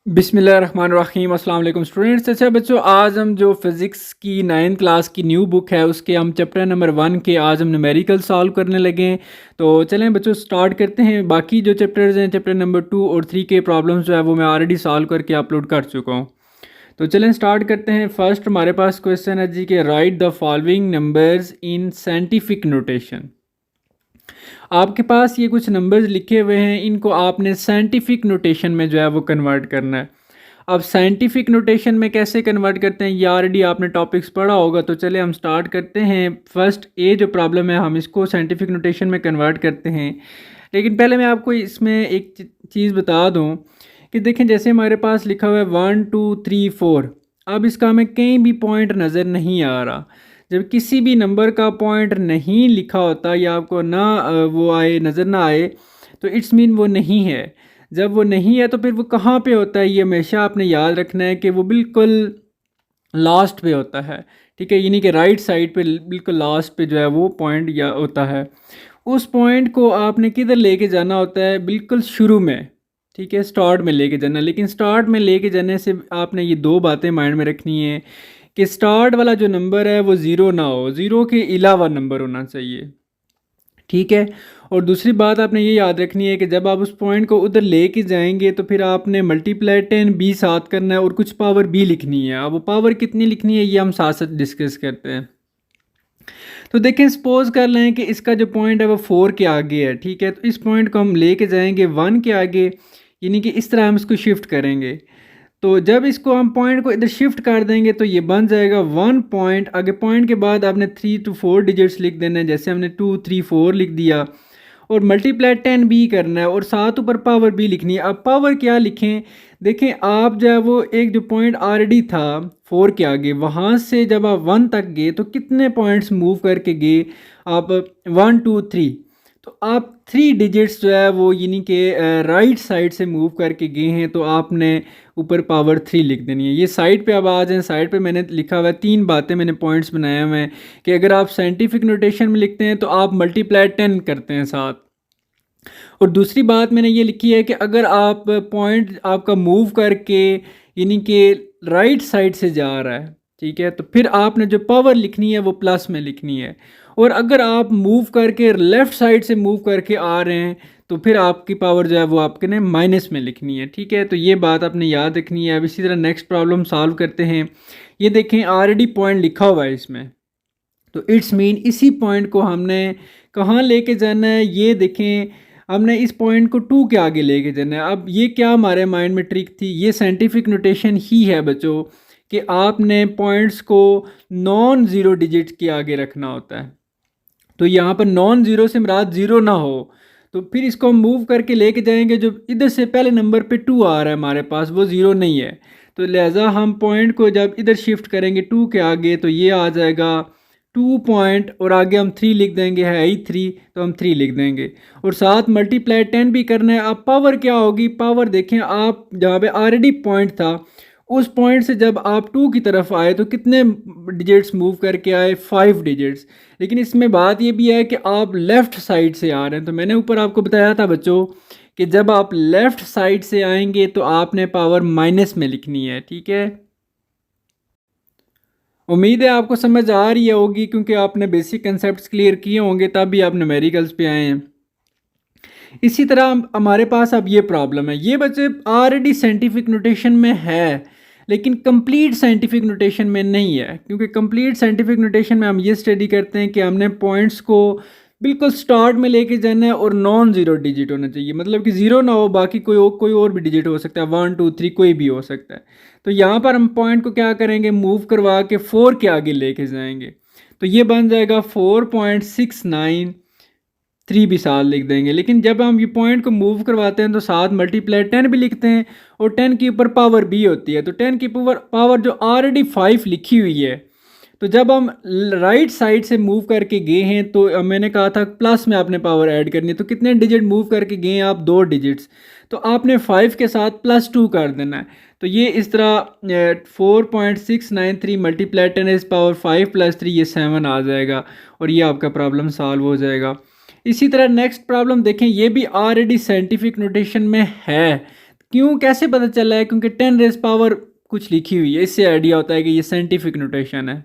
बिस्मिल्लाहिर्रहमानिर्रहीम अस्सलाम वालेकुम स्टूडेंट्स। अच्छा बच्चों, आज हम जो फिज़िक्स की 9th क्लास की न्यू बुक है उसके हम चैप्टर नंबर 1 के आज हम न्यूमेरिकल सॉल्व करने लगे हैं। तो चलें बच्चों स्टार्ट करते हैं। बाकी जो चैप्टर्स हैं चैप्टर नंबर 2 और 3 के प्रॉब्लम्स जो है वो मैं ऑलरेडी सॉल्व करके अपलोड कर चुका हूँ। तो चलें स्टार्ट करते हैं। फर्स्ट हमारे पास क्वेश्चन है जी कि right the following numbers in scientific notation. आपके पास ये कुछ नंबर्स लिखे हुए हैं, इनको आपने साइंटिफिक नोटेशन में जो है वो कन्वर्ट करना है। अब साइंटिफिक नोटेशन में कैसे कन्वर्ट करते हैं ये ऑलरेडी आपने टॉपिक्स पढ़ा होगा। तो चलिए हम स्टार्ट करते हैं। फर्स्ट ए जो प्रॉब्लम है हम इसको साइंटिफिक नोटेशन में कन्वर्ट करते हैं। लेकिन पहले मैं आपको इसमें एक चीज़ बता दूं कि देखें, जैसे हमारे पास लिखा हुआ है 1 2 3 4। अब इसका हमें कहीं भी पॉइंट नज़र नहीं आ रहा। जब किसी भी नंबर का पॉइंट नहीं लिखा होता या आपको ना वो आए, नज़र ना आए, तो इट्स मीन वो नहीं है। जब वो नहीं है तो फिर वो कहाँ पे होता है, ये हमेशा आपने याद रखना है कि वो बिल्कुल लास्ट पे होता है। ठीक है, यानी कि राइट साइड पे बिल्कुल लास्ट पे जो है वो पॉइंट या होता है। उस पॉइंट को आपने किधर लेके जाना होता है, बिल्कुल शुरू में। ठीक है, स्टार्ट में लेके जाना। लेकिन स्टार्ट में लेके जाने से आपने ये दो बातें माइंड में रखनी है कि स्टार्ट वाला जो नंबर है वो ज़ीरो ना हो, ज़ीरो के अलावा नंबर होना चाहिए। ठीक है, और दूसरी बात आपने ये याद रखनी है कि जब आप उस पॉइंट को उधर लेके जाएंगे तो फिर आपने मल्टीप्लाई 10 बी साथ करना है और कुछ पावर बी लिखनी है। अब वो पावर कितनी लिखनी है ये हम साथ साथ डिस्कस करते हैं। तो देखें, सपोज कर लें कि इसका जो पॉइंट है वो 4 के आगे है। ठीक है, तो इस पॉइंट को हम लेके जाएंगे 1 के आगे, यानी कि इस तरह हम इसको शिफ्ट करेंगे। तो जब इसको हम पॉइंट को इधर शिफ्ट कर देंगे तो ये बन जाएगा 1 पॉइंट। आगे पॉइंट के बाद आपने 3 to 4 डिजिट्स लिख देना है, जैसे हमने 2 3 4 लिख दिया। और मल्टीप्लाई 10 बी करना है और साथ ऊपर पावर बी लिखनी है। अब पावर क्या लिखें, देखें आप जो है वो एक जो पॉइंट ऑलरेडी था 4 के आगे, वहाँ से जब आप 1 तक गए तो कितने पॉइंट्स मूव करके गए आप, 1 2 3। तो आप 3 डिजिट्स जो है वो यानी कि राइट साइड से मूव करके गए हैं, तो आपने ऊपर पावर 3 लिख देनी है। ये साइड पे अब आ जाए, साइड पे मैंने लिखा हुआ है 3 बातें, मैंने पॉइंट्स बनाए हुए हैं कि अगर आप साइंटिफिक नोटेशन में लिखते हैं तो आप मल्टीप्लाई 10 करते हैं साथ। और दूसरी बात मैंने ये लिखी है कि अगर आप पॉइंट आपका मूव करके यानी कि राइट साइड से जा रहा है, ठीक है, तो फिर आपने जो पावर लिखनी है वो प्लस में लिखनी है। और अगर आप मूव करके लेफ़्ट साइड से मूव करके आ रहे हैं तो फिर आपकी पावर जो है वो आपके ने माइनस में लिखनी है। ठीक है, तो ये बात आपने याद रखनी है। अब इसी तरह नेक्स्ट प्रॉब्लम सॉल्व करते हैं। ये देखें ऑलरेडी पॉइंट लिखा हुआ है इसमें, तो इट्स मीन इसी पॉइंट को हमने कहाँ लेके जाना है, ये देखें हमने इस पॉइंट को 2 के आगे लेके जाना है। अब ये क्या हमारे माइंड में ट्रिक थी, ये साइंटिफिक नोटेशन ही है बच्चों कि आपने पॉइंट्स को नॉन ज़ीरो डिजिट के आगे रखना होता है। तो यहाँ पर नॉन ज़ीरो से मुराद ज़ीरो ना हो, तो फिर इसको हम मूव करके लेके जाएंगे। जो इधर से पहले नंबर पे 2 आ रहा है हमारे पास वो ज़ीरो नहीं है, तो लिहाजा हम पॉइंट को जब इधर शिफ्ट करेंगे 2 के आगे तो ये आ जाएगा 2 पॉइंट, और आगे हम 3 लिख देंगे, है ही 3 तो हम 3 लिख देंगे। और साथ मल्टीप्लाई 10 भी करना है। अब पावर क्या होगी, पावर देखें आप जहाँ पे ऑलरेडी पॉइंट था उस पॉइंट से जब आप 2 की तरफ आए तो कितने डिजिट्स मूव करके आए, 5 डिजिट्स। लेकिन इसमें बात ये भी है कि आप लेफ़्ट साइड से आ रहे हैं। तो मैंने ऊपर आपको बताया था बच्चों कि जब आप लेफ़्ट साइड से आएंगे तो आपने पावर माइनस में लिखनी है। ठीक है, उम्मीद है आपको समझ आ रही होगी क्योंकि आपने बेसिक कंसेप्ट्स क्लियर किए होंगे तब भी आप न्यूमेरिकल्स पे आए हैं। इसी तरह हमारे पास अब ये प्रॉब्लम है, ये बच्चे ऑलरेडी साइंटिफिक नोटेशन में है लेकिन कंप्लीट साइंटिफिक नोटेशन में नहीं है। क्योंकि कंप्लीट साइंटिफिक नोटेशन में हम ये स्टडी करते हैं कि हमने पॉइंट्स को बिल्कुल स्टार्ट में लेके जाना है और नॉन ज़ीरो डिजिट होना चाहिए, मतलब कि ज़ीरो ना हो, बाकी कोई और भी डिजिट हो सकता है, 1 2 3 कोई भी हो सकता है। तो यहाँ पर हम पॉइंट को क्या करेंगे, मूव करवा के 4 के आगे लेके जाएंगे। तो ये बन जाएगा 4.69, 3 भी साथ लिख देंगे। लेकिन जब हम ये पॉइंट को मूव करवाते हैं तो साथ मल्टीप्लाई 10 भी लिखते हैं और 10 के ऊपर पावर भी होती है। तो 10 की पावर जो ऑलरेडी 5 लिखी हुई है, तो जब हम राइट साइड से मूव करके गए हैं तो मैंने कहा था प्लस में आपने पावर ऐड करनी है। तो कितने डिजिट मूव करके गए हैं आप, 2 डिजिट्स, तो आपने 5 के साथ +2 कर देना है। तो ये इस तरह 4.693 मल्टीप्लाई 10 इज पावर 5 + 3 ये 7 आ जाएगा और ये आपका प्रॉब्लम सॉल्व हो जाएगा। इसी तरह नेक्स्ट प्रॉब्लम देखें, ये भी ऑलरेडी साइंटिफिक नोटेशन में है। क्यों, कैसे पता चला है? क्योंकि 10 रेज़ पावर कुछ लिखी हुई है, इससे आइडिया होता है कि ये साइंटिफिक नोटेशन है।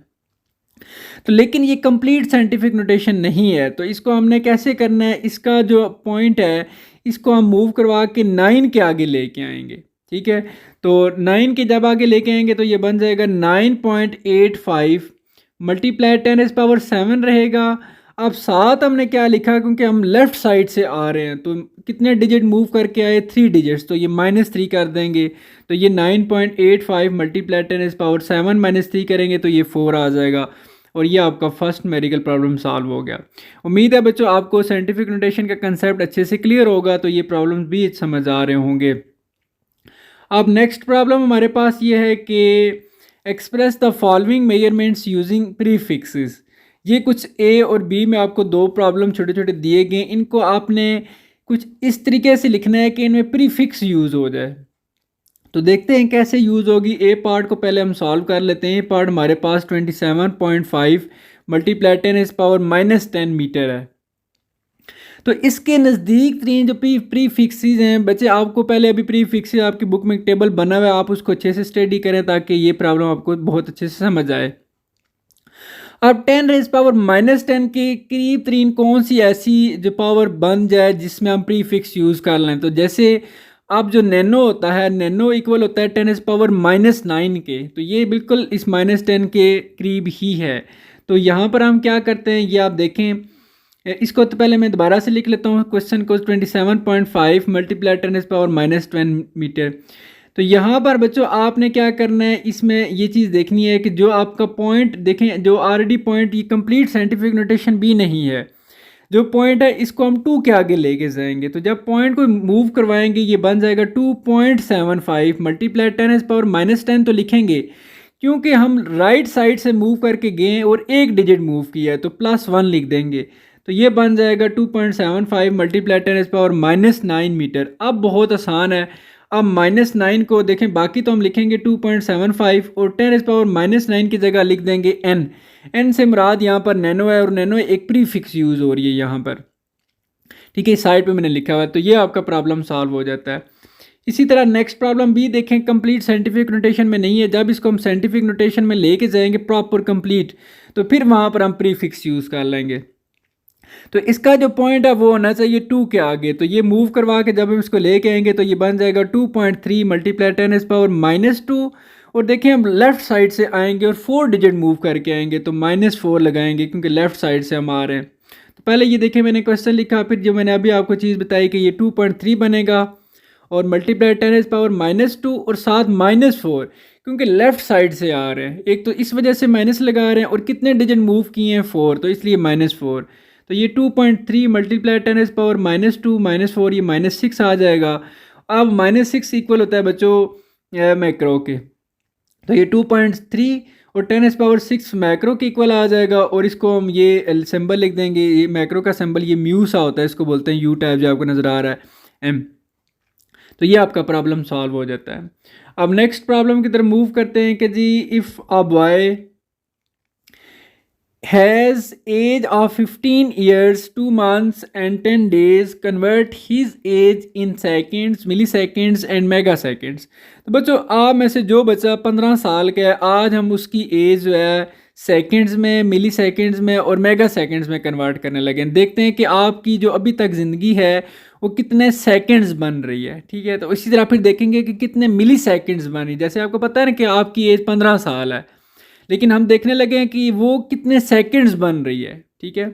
तो लेकिन ये कंप्लीट साइंटिफिक नोटेशन नहीं है, तो इसको हमने कैसे करना है? इसका जो पॉइंट है इसको हम मूव करवा के 9 के आगे लेके आएंगे, ठीक है। तो 9 के जब आगे लेके आएंगे तो ये बन जाएगा 9.85 मल्टीप्लाई 10⁻7 रहेगा। अब साथ हमने क्या लिखा, क्योंकि हम लेफ़्ट साइड से आ रहे हैं तो कितने डिजिट मूव करके आए, 3 डिजिट्स, तो ये -3 कर देंगे। तो ये 9.85 मल्टीप्लाई 10⁻7 -3 करेंगे तो ये 4 आ जाएगा। और ये आपका फर्स्ट मेडिकल प्रॉब्लम सॉल्व हो गया। उम्मीद है बच्चों आपको साइंटिफिक नोटेशन का कंसेप्ट अच्छे से क्लियर होगा, तो ये प्रॉब्लम भी समझ आ रहे होंगे। अब नेक्स्ट प्रॉब्लम हमारे पास ये है कि express the following measurements using prefixes. ये कुछ ए और बी में आपको दो प्रॉब्लम छोटे छोटे दिए गए, इनको आपने कुछ इस तरीके से लिखना है कि इनमें प्रीफिक्स यूज़ हो जाए। तो देखते हैं कैसे यूज़ होगी। ए पार्ट को पहले हम सॉल्व कर लेते हैं। ए पार्ट हमारे पास 27.5 मल्टीप्लाई 10⁻−10 मीटर है। तो इसके नज़दीक तीन जो प्रीफिक्सेस हैं बच्चे, आपको पहले अभी प्रीफिक्सेस आपकी बुक में एक टेबल बना हुआ है, आप उसको अच्छे से स्टडी करें ताकि ये प्रॉब्लम आपको बहुत अच्छे से समझ आए। अब 10⁻−10 के करीब तरीन कौन सी ऐसी जो पावर बन जाए जिसमें हम प्रीफिक्स यूज़ कर लें? तो जैसे अब जो नैनो होता है, नैनो इक्वल होता है 10⁻−9 के, तो ये बिल्कुल इस -10 के करीब ही है। तो यहाँ पर हम क्या करते हैं ये आप देखें। इसको तो पहले मैं दोबारा से लिख लेता हूँ क्वेश्चन को। 27.5 मल्टीप्लाई 10⁻−10 मीटर। तो यहाँ पर बच्चों आपने क्या करना है, इसमें ये चीज़ देखनी है कि जो आपका पॉइंट देखें, जो ऑलरेडी पॉइंट, ये कंप्लीट साइंटिफिक नोटेशन भी नहीं है। जो पॉइंट है इसको हम 2 के आगे लेके जाएंगे, तो जब पॉइंट को मूव करवाएंगे ये बन जाएगा 2.75 मल्टीप्लाई 10⁻−10 तो लिखेंगे, क्योंकि हम राइट साइड से मूव करके गए और एक डिजिट मूव किया है तो +1 लिख देंगे। तो ये बन जाएगा 2.75 मल्टीप्लाई 10⁻−9 मीटर। अब बहुत आसान है। अब -9 को देखें, बाकी तो हम लिखेंगे 2.75 और 10⁻−9 की जगह लिख देंगे n। एन से मुराद यहाँ पर नैनो है और नैनो एक प्रीफिक्स यूज़ हो रही है यहाँ पर, ठीक है। साइड पे मैंने लिखा हुआ है, तो ये आपका प्रॉब्लम सॉल्व हो जाता है। इसी तरह नेक्स्ट प्रॉब्लम भी देखें, कंप्लीट साइंटिफिक नोटेशन में नहीं है। जब इसको हम साइंटिफिक नोटेशन में लेके जाएंगे प्रॉपर कंप्लीट, तो फिर वहाँ पर हम प्रीफिक्स यूज़ कर लेंगे। तो इसका जो पॉइंट है वो होना चाहिए 2 के आगे। तो ये मूव करवा के जब हम इसको लेके आएंगे तो ये बन जाएगा 2.3 मल्टीप्लाई 10⁻−2। और देखिए हम लेफ़्ट साइड से आएंगे और 4 डिजिट मूव करके आएंगे तो -4 लगाएंगे, क्योंकि लेफ़्ट साइड से हम आ रहे हैं। तो पहले ये देखिए मैंने क्वेश्चन लिखा, फिर जो मैंने अभी आपको चीज़ बताई कि ये 2.3 बनेगा और मल्टीप्लाई 10⁻−2 और साथ -4, क्योंकि लेफ़्ट साइड से आ रहे हैं। एक तो इस वजह से माइनस लगा रहे हैं और कितने डिजिट मूव किए हैं 4, तो इसलिए -4। तो ये 2.3 मल्टीप्लाई 10⁻−2 -4, ये -6 आ जाएगा। अब -6 इक्वल होता है बच्चों मैक्रो के, तो ये 2.3 और 10⁻6 मैक्रो के इक्वल आ जाएगा। और इसको हम ये सिंबल लिख देंगे, ये मैक्रो का सिंबल ये म्यू सा होता है, इसको बोलते हैं यू टाइप, जो आपको नज़र आ रहा है एम। तो ये आपका प्रॉब्लम सॉल्व हो जाता है। अब नेक्स्ट प्रॉब्लम की तरफ मूव करते हैं कि जी, if a boy has age of 15 years 2 months and 10 days, convert his age in seconds, milliseconds and megaseconds। तो बच्चों आप में से जो बच्चा 15 साल का है, आज हम उसकी एज जो है सेकंड्स में, मिली सेकंड्स में और मेगा सेकंड्स में कन्वर्ट करने लगे। देखते हैं कि आपकी जो अभी तक ज़िंदगी है वो कितने सेकंड्स बन रही है, ठीक है। तो इसी तरह फिर देखेंगे कि कितने मिली सेकंड्स बन रही। जैसे आपको पता है ना कि आपकी एज 15 साल है, लेकिन हम देखने लगे हैं कि वो कितने सेकंड्स बन रही है, ठीक है।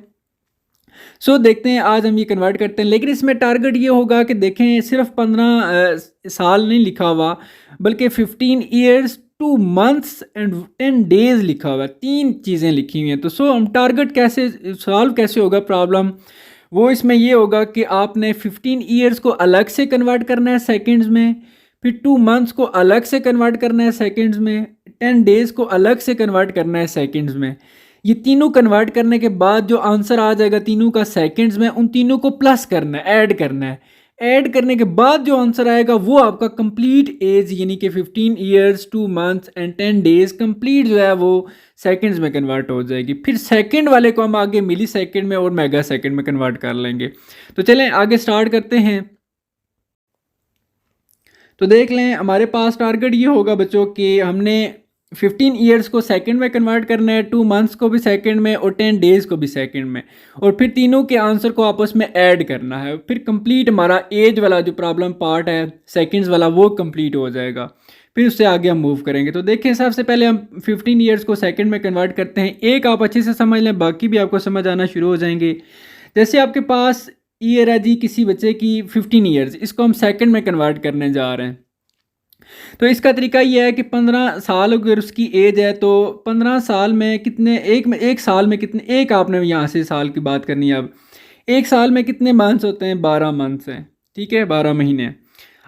सो देखते हैं, आज हम ये कन्वर्ट करते हैं। लेकिन इसमें टारगेट ये होगा कि देखें सिर्फ 15 साल नहीं लिखा हुआ, बल्कि 15 ईयर्स 2 मंथ्स एंड 10 डेज लिखा हुआ है। 3 चीज़ें लिखी हुई हैं। तो सो हम टारगेट कैसे सॉल्व कैसे होगा प्रॉब्लम, वो इसमें ये होगा कि आपने 15 ईयर्स को अलग से कन्वर्ट करना है सेकंड्स में, फिर 2 मंथ्स को अलग से कन्वर्ट करना है सेकंड्स में, 10 डेज़ को अलग से कन्वर्ट करना है सेकंड्स में। ये तीनों कन्वर्ट करने के बाद जो आंसर आ जाएगा तीनों का सेकंड्स में, उन तीनों को प्लस करना है, ऐड करना है। ऐड करने के बाद जो आंसर आएगा वो आपका कंप्लीट एज, यानी कि 15 years 2 months and 10 days complete जो है वो सेकंड्स में कन्वर्ट हो जाएगी। फिर सेकंड वाले को हम आगे मिली सेकंड में और मेगा सेकंड में कन्वर्ट कर लेंगे। तो चलें आगे स्टार्ट करते हैं। तो देख लें हमारे पास टारगेट ये होगा बच्चों कि हमने 15 ईयर्स को सेकंड में कन्वर्ट करना है, 2 मंथ्स को भी सेकंड में और 10 डेज़ को भी सेकंड में, और फिर तीनों के आंसर को आपस में ऐड करना है। फिर कंप्लीट हमारा एज वाला जो प्रॉब्लम पार्ट है सेकंड्स वाला वो कंप्लीट हो जाएगा। फिर उससे आगे हम मूव करेंगे। तो देखें सबसे पहले हम 15 ईयर्स को सेकंड में कन्वर्ट करते हैं। एक आप अच्छे से समझ लें, बाकी भी आपको समझ आना शुरू हो जाएंगे। जैसे आपके पास ईयर है जी किसी बच्चे की 15 ईयर्स, इसको हम सेकंड में कन्वर्ट करने जा रहे हैं। तो इसका तरीका ये है कि 15 साल अगर उसकी एज है तो 15 साल में कितने, एक साल में कितने, एक आपने यहाँ से साल की बात करनी है। अब एक साल में कितने मंथ्स होते हैं? 12 मंथ्स हैं, ठीक है, 12 महीने।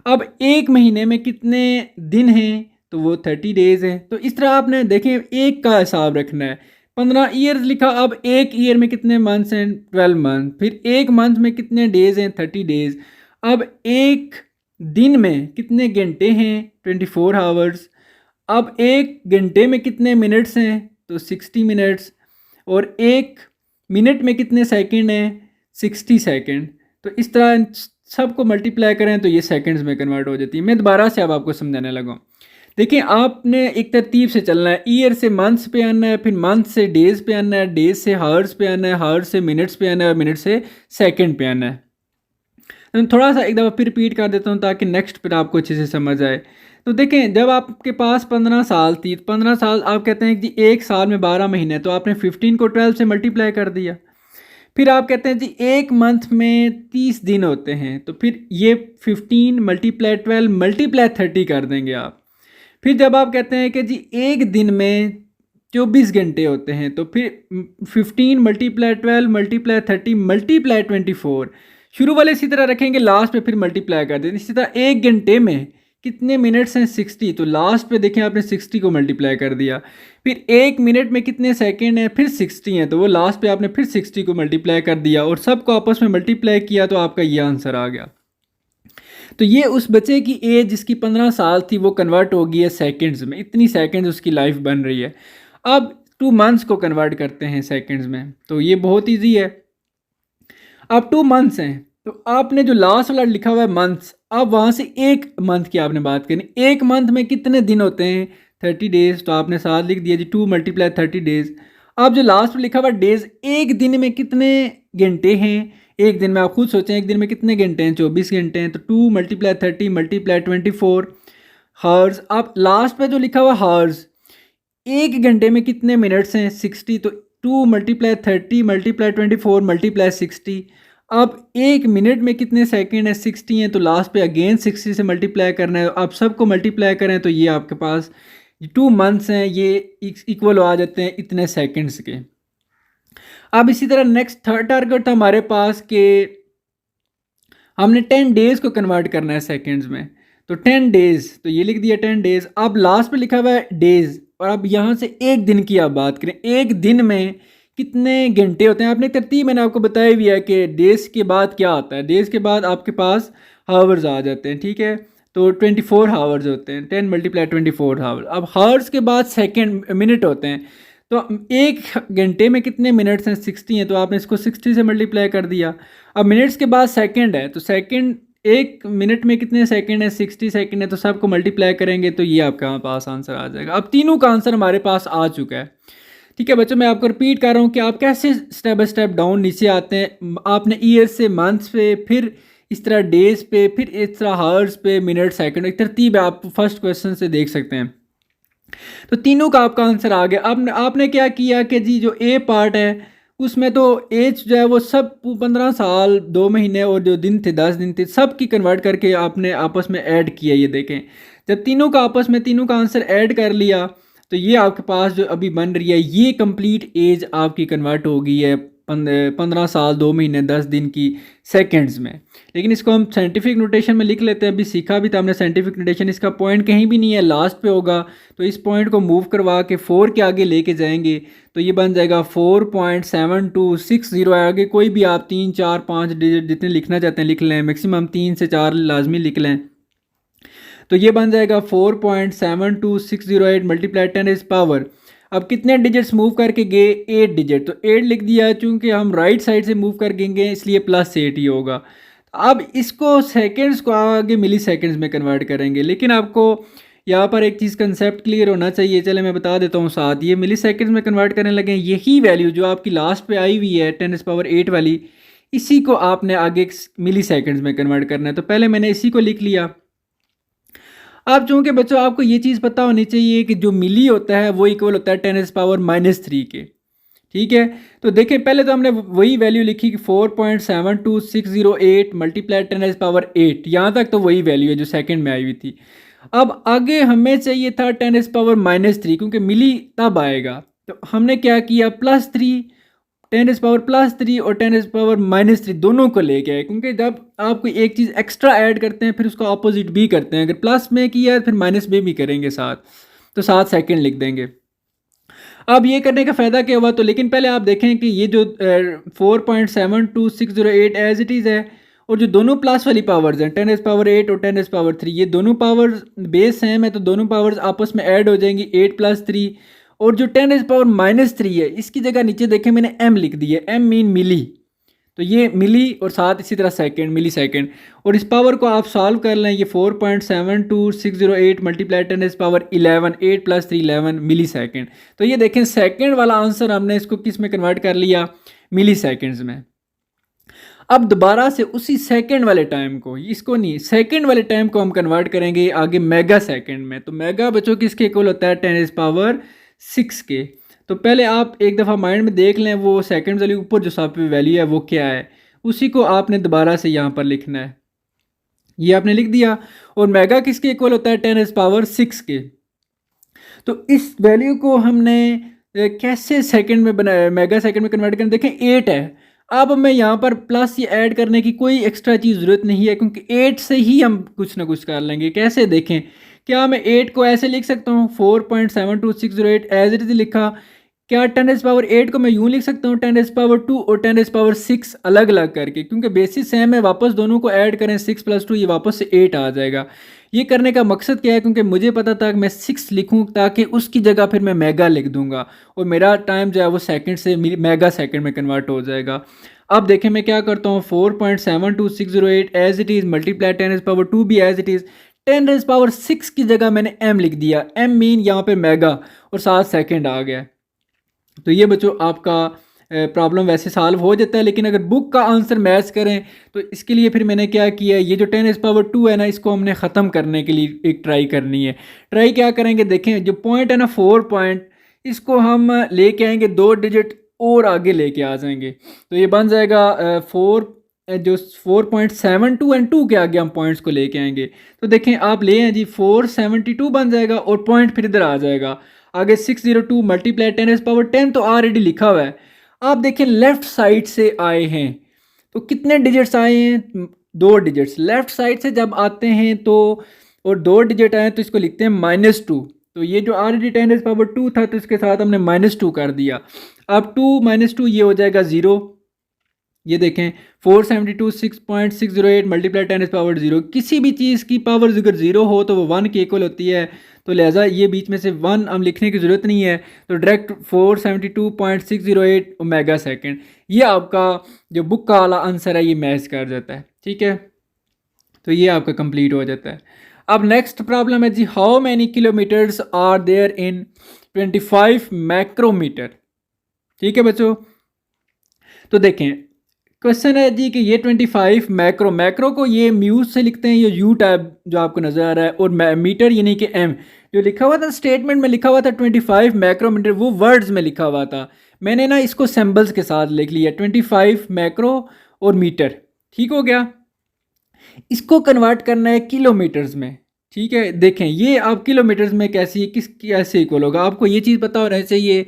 अब एक महीने में कितने दिन हैं? तो वो 30 डेज़ हैं। तो इस तरह आपने देखें एक का हिसाब रखना है। 15 ईयर्स लिखा, अब एक ईयर में कितने मंथ्स हैं? 12 मंथ। फिर एक मंथ में कितने डेज़ हैं? 30 डेज़। अब एक दिन में कितने घंटे हैं? 24 आवर्स। अब एक घंटे में कितने मिनट्स हैं? तो 60 मिनट्स। और एक मिनट में कितने सेकंड हैं? 60 सेकंड। तो इस तरह सबको मल्टीप्लाई करें तो ये सेकंड्स में कन्वर्ट हो जाती है। मैं दोबारा से अब आपको समझाने लगा। देखिए आपने एक तरतीब से चलना है। ईयर से मंथ्स पे आना है, फिर मंथ से डेज़ पे आना है, डेज से हावर्स पे आना है, हावर्स से मिनट्स पे आना है, और मिनट से सेकंड पे आना है। तो थोड़ा सा एक दफ़ा फिर रिपीट कर देता हूँ ताकि नेक्स्ट फिर आपको अच्छे से समझ आए। तो देखें जब आपके पास 15 साल थी, 15 साल आप कहते हैं कि जी एक साल में 12 महीने, तो आपने 15 को 12 से मल्टीप्लाई कर दिया। फिर आप कहते हैं जी एक मंथ में 30 दिन होते हैं, तो फिर ये 15 मल्टीप्लाई 12 मल्टीप्लाई 30 कर देंगे आप। फिर जब आप कहते हैं कि जी एक दिन में 24 घंटे होते हैं, तो फिर 15 मल्टीप्लाई 12 मल्टीप्लाई 30 मल्टीप्लाई 24, शुरू वाले इसी तरह रखेंगे, लास्ट पे फिर मल्टीप्लाई कर देंगे। इसी तरह एक घंटे में कितने मिनट्स हैं? 60, तो लास्ट पे देखें आपने 60 को मल्टीप्लाई कर दिया। फिर एक मिनट में कितने सेकंड हैं? फिर 60 हैं, तो वो लास्ट पे आपने फिर 60 को मल्टीप्लाई कर दिया और सबको आपस में मल्टीप्लाई किया, तो आपका ये आंसर आ गया। तो ये उस बच्चे की एज जिसकी 15 साल थी वो कन्वर्ट हो गई है सेकंड्स में। इतनी सेकंड्स उसकी लाइफ बन रही है। अब 2 मंथ्स को कन्वर्ट करते हैं सेकंड्स में, तो ये बहुत ईजी है। अब 2 मंथ्स हैं, तो आपने जो लास्ट वाला लिखा हुआ है मंथ्स, अब वहाँ से एक मंथ की आपने बात करनी। एक मंथ में कितने दिन होते हैं? 30 डेज़, तो आपने साथ लिख दिया जी 2 मल्टीप्लाई 30 डेज़। अब जो लास्ट में लिखा हुआ डेज़, एक दिन में कितने घंटे हैं? एक दिन में आप खुद सोचें एक दिन में कितने घंटे हैं? 24 घंटे हैं, तो 2 मल्टीप्लाई 30 मल्टीप्लाई 24 हावर्स। अब लास्ट पे जो लिखा हुआ हावर्स, एक घंटे में कितने मिनट्स हैं? 60, तो 2 मल्टीप्लाई 30 मल्टीप्लाई 24 मल्टीप्लाई 60। अब एक मिनट में कितने सेकंड है? 60 हैं, तो लास्ट पे अगेन 60 से मल्टीप्लाई करना है। आप सबको मल्टीप्लाई करें तो ये आपके पास 2 मंथ्स हैं, ये इक्वल आ जाते हैं इतने सेकंड्स के। अब इसी तरह नेक्स्ट थर्ड टारगेट था हमारे पास कि हमने 10 डेज़ को कन्वर्ट करना है सेकंड्स में। तो 10 डेज़, तो ये लिख दिया 10 डेज़। अब लास्ट पे लिखा हुआ है डेज़, और अब यहाँ से एक दिन की आप बात करें। एक दिन में कितने घंटे होते हैं? आपने तरतीब मैंने आपको बताया भी है कि डेज़ के बाद क्या आता है। डेज़ के बाद आपके पास हावर्स आ जाते हैं, ठीक है, तो 24 हावर्स होते हैं। 10 मल्टीप्लाई 24 हावर्स। अब हावर्स के बाद सेकंड मिनट होते हैं, तो एक घंटे में कितने मिनट्स हैं? 60 हैं, तो आपने इसको 60 से मल्टीप्लाई कर दिया। अब मिनट्स के बाद सेकंड है, तो सेकंड, एक मिनट में कितने सेकंड है? 60 सेकंड है, तो सबको मल्टीप्लाई करेंगे तो ये आपका पास आंसर आ जाएगा। अब तीनों का आंसर हमारे पास आ चुका है, ठीक है बच्चों। मैं आपको रिपीट कर रहा हूँ कि आप कैसे स्टेप बाय स्टेप डाउन नीचे आते हैं। आपने ईयर से मंथ्स पे, फिर इस तरह डेज पे, फिर इस तरह हावर्स पे, मिनट, सेकंड, एक तरतीब है, आप फर्स्ट क्वेश्चन से देख सकते हैं। तो तीनों का आपका आंसर आ गया। अब आपने क्या किया कि जी जो ए पार्ट है उसमें तो एज जो है वो सब 15 साल 2 महीने और जो दिन थे 10 दिन थे सब की कन्वर्ट करके आपने आपस में ऐड किया। ये देखें, जब तीनों का आपस में तीनों का आंसर ऐड कर लिया तो ये आपके पास जो अभी बन रही है ये कंप्लीट एज आपकी कन्वर्ट हो गई है 15 साल 2 महीने 10 दिन की सेकंड्स में। लेकिन इसको हम साइंटिफिक नोटेशन में लिख लेते हैं। अभी सीखा भी था हमने साइंटिफिक नोटेशन, इसका पॉइंट कहीं भी नहीं है, लास्ट पे होगा। तो इस पॉइंट को मूव करवा के 4 के आगे लेके जाएंगे तो ये बन जाएगा 4.7260। आगे कोई भी आप 3 4 5 डिजिट जितने लिखना चाहते हैं लिख लें, मैक्सिमम 3 से 4 लाजमी लिख लें। तो ये बन जाएगा 4.72608 मल्टीप्लाई 10 इज पावर। अब कितने डिजिट्स मूव करके गए? 8 डिजिट, तो 8 लिख दिया है। चूंकि हम राइट साइड से मूव कर गएंगे इसलिए +8 ही होगा। अब इसको सेकंड्स को आगे मिली सेकंड्स में कन्वर्ट करेंगे, लेकिन आपको यहाँ पर एक चीज़ कंसेप्ट क्लियर होना चाहिए। चले मैं बता देता हूँ साथ, ये मिली सेकंड्स में कन्वर्ट करने लगे, यही वैल्यू जो आपकी लास्ट पे आई हुई है 10⁸ वाली, इसी को आपने आगे मिली सेकंड्स में कन्वर्ट करना है। तो पहले मैंने इसी को लिख लिया। अब चूँकि बच्चों आपको ये चीज़ पता होनी चाहिए कि जो मिली होता है वो इक्वल होता है 10⁻³ के, ठीक है। तो देखें पहले तो हमने वही वैल्यू लिखी कि 4.72608 मल्टीप्लाई 10⁸ यहाँ तक तो वही वैल्यू है जो सेकंड में आई हुई थी। अब आगे हमें चाहिए था 10⁻³ क्योंकि मिली तब आएगा, तो हमने क्या किया +3 10⁻+3 और 10⁻³ दोनों को लेके आए, क्योंकि जब आप कोई एक चीज़ एक्स्ट्रा ऐड करते हैं फिर उसका ऑपोजिट भी करते हैं, अगर प्लस में किया फिर माइनस में भी करेंगे साथ, तो 7 सेकंड लिख देंगे। अब ये करने का फ़ायदा क्या हुआ, तो लेकिन पहले आप देखें कि ये जो 4.72608 एज इट इज़ है, और जो दोनों प्लस वाली पावर्स हैं 10⁸ और 10⁻³ ये दोनों पावर्स बेस सेम है, तो दोनों पावर्स आपस में ऐड हो जाएंगी 8 + 3, और जो 10⁻³ है इसकी जगह नीचे देखें मैंने m लिख दी है, m मीन मिली, तो ये मिली और साथ इसी तरह सेकंड मिली सेकंड, और इस पावर को आप सॉल्व कर लें, ये 4.72608 मल्टीप्लाई 10⁻11 8 + 3 11 मिली सेकंड। तो ये देखें सेकंड वाला आंसर हमने इसको किस में कन्वर्ट कर लिया, मिली सेकंड्स में। अब दोबारा से उसी सेकंड वाले टाइम को, इसको नहीं, सेकंड वाले टाइम को हम कन्वर्ट करेंगे आगे मेगा सेकंड में। तो मेगा बच्चों किसके इक्वल होता है 10⁻6 के। तो पहले आप एक दफ़ा माइंड में देख लें वो सेकंड वाली ऊपर जो सब वैल्यू है वो क्या है, उसी को आपने दोबारा से यहाँ पर लिखना है, ये आपने लिख दिया। और मेगा किसके इक्वल होता है 10⁻6 के। तो इस वैल्यू को हमने कैसे सेकंड में बनाया, मेगा सेकंड में कन्वर्ट करना, देखें 8 है। अब हमें यहाँ पर प्लस ये ऐड करने की कोई एक्स्ट्रा चीज़ ज़रूरत नहीं है, क्योंकि 8 से ही हम कुछ ना कुछ कर लेंगे। कैसे देखें, क्या मैं 8 को ऐसे लिख सकता हूँ 4.72608 एज इट इज़ लिखा, क्या 10⁸ को मैं यूँ लिख सकता हूँ 10⁻2 और 10⁻6 अलग अलग करके, क्योंकि बेसिस सेम है, वापस दोनों को ऐड करें 6 + 2 ये वापस से 8 आ जाएगा। ये करने का मकसद क्या है, क्योंकि मुझे पता था कि मैं 6 लिखूं ताकि उसकी जगह फिर मैं मेगा लिख दूंगा और मेरा टाइम जो है वो सेकंड से मेगा सेकंड में कन्वर्ट हो जाएगा। अब देखें मैं क्या करता हूँ 4.72608 एज इट इज़ मल्टीप्लाई 10⁻2 भी एज इट इज़, 10⁻6 की जगह मैंने m लिख दिया, m मीन यहाँ पे मेगा और 7 सेकंड आ गया। तो ये बच्चों आपका प्रॉब्लम वैसे सॉल्व हो जाता है, लेकिन अगर बुक का आंसर मैच करें तो इसके लिए फिर मैंने क्या किया, ये जो 10⁻2 है ना इसको हमने ख़त्म करने के लिए एक ट्राई करनी है। ट्राई क्या करेंगे, देखें जो पॉइंट है ना 4 पॉइंट, इसको हम लेके आएंगे 2 डिजिट और आगे लेके आ जाएंगे, तो ये बन जाएगा 4.72 एंड 2 के आगे हम पॉइंट्स को लेके आएंगे। तो देखें आप ले आए जी 472 बन जाएगा और पॉइंट फिर इधर आ जाएगा आगे 602 मल्टीप्लाई 10⁻10 तो ऑलरेडी लिखा हुआ है। आप देखें लेफ्ट साइड से आए हैं तो कितने डिजिट्स आए हैं, 2 डिजिट्स लेफ्ट साइड से जब आते हैं तो, और 2 डिजिट आए तो इसको लिखते हैं -2। तो ये जो ऑलरेडी 10⁻2 था तो इसके साथ हमने -2 कर दिया। अब 2 - 2 ये हो जाएगा 0। ये देखें 472 6.608 मल्टीप्लाई 10⁻0, किसी भी चीज़ की पावर अगर 0 हो तो वो 1 के इक्वल होती है, तो लिहाजा ये बीच में से 1 हम लिखने की ज़रूरत नहीं है, तो डायरेक्ट 472.608 मेगा सेकंड, ये आपका जो बुक का वाला आंसर है ये मैच कर जाता है। ठीक है, तो ये आपका कंप्लीट हो जाता है। अब नेक्स्ट प्रॉब्लम है जी, how many kilometres are there in 25 micrometre. ठीक है बच्चों, तो देखें क्वेश्चन है जी कि ये 25 मैक्रो को ये म्यूज से लिखते हैं, ये यू टाइप जो आपको नज़र आ रहा है, और मीटर यानी कि एम, जो लिखा हुआ था स्टेटमेंट में लिखा हुआ था 25 मैक्रोमीटर, वो वर्ड्स में लिखा हुआ था, मैंने ना इसको सिंबल्स के साथ लिख लिया 25 मैक्रो और मीटर। ठीक हो गया, इसको कन्वर्ट करना है किलोमीटर्स में। ठीक है, देखें ये आप किलोमीटर्स में कैसे इक्वल होगा, आपको ये चीज़ पता होना चाहिए